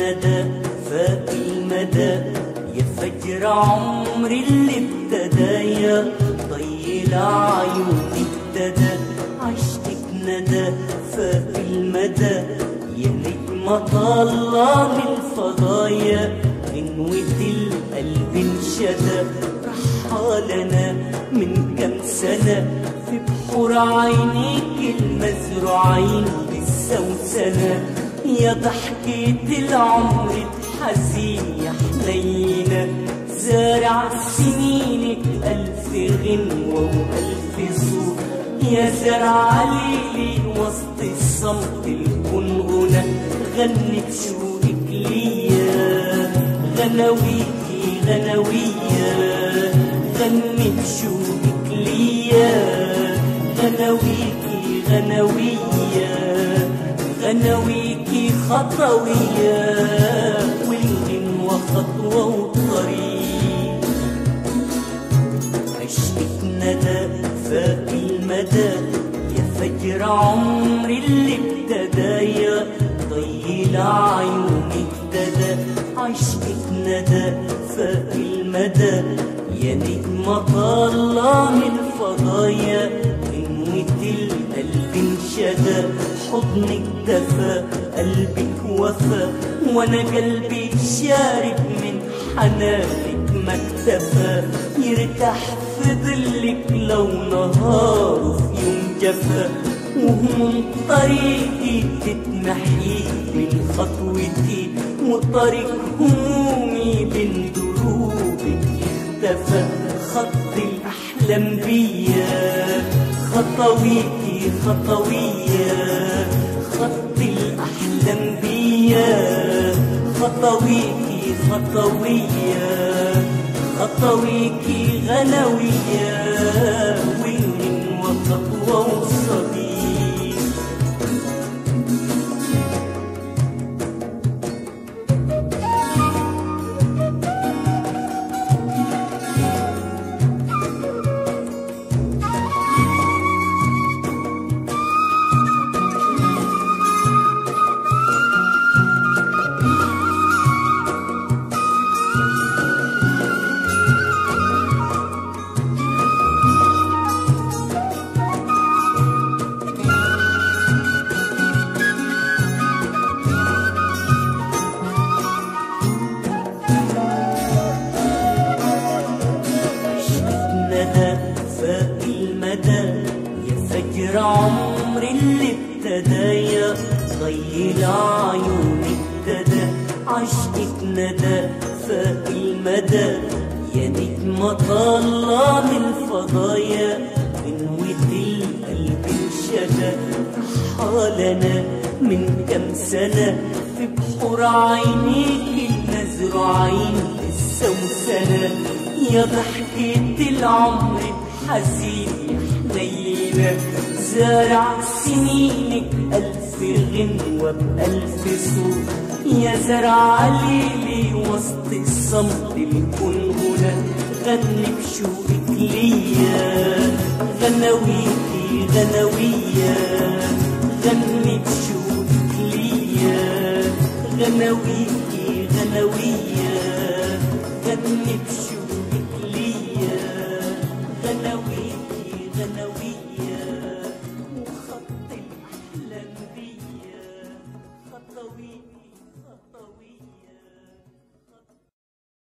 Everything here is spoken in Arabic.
الندى فاق المدى يا فجر عمري اللي ابتدى يا طي العيون ابتدى عشقك ندى فاق المدى يا نجمة طالعة من الفضايا غنوة القلب انشدى رحالنا من كم سنة في بحور عينيك المزروعين بالسوسنة يا ضحكة العمر الحزين يا حنينة زارع سنينك ألف غنوة وألف صوت يا زرع ليلي وسط الصمت الكنغنة غني بشوقك ليا غناويكي غناوية غني بشوقك ليا غناويكي غناوية غناويكي خطوية والغنوة خطوة وطريق عشقك ندى فاق المدى يا فجر عمري اللي ابتدى يا ضي العيون ابتدى عشقك ندى فاق المدى يا نجمة طالعة من الفضايا غنوة القلب انشدى حضنك دفى قلبك وفى وانا قلبي شارب من حنانك ما اكتفى يرتاح في ظلك لو نهار في يوم جفا وهموم طريقي تتمحي من خطوتي وطريق همومي بين دروبك اختفى خط الأحلام بيا خطويكي خطوية خط الأحلام بيا خطويكي خطوية خطويكي غنوية والغنوة خطوة وصديق فاق المدى يا فجر عمري اللي ابتدى يا ضي العيون ابتدى عشقك ندى فاق المدى يا نجمة طالعة من الفضايا غنوة القلب انشدى رحالنا من كم سنة في بحور عينيك المزروعين بالسوسنة يا ضحكة العمر الحزين يا حنينة زارع سنينك ألف غنوة بألف صوت يا زرع ليلي وسط الصمت الكنغنة غني بشوقك ليا غناويكي غناوية غني بشوقك ليا غناويكي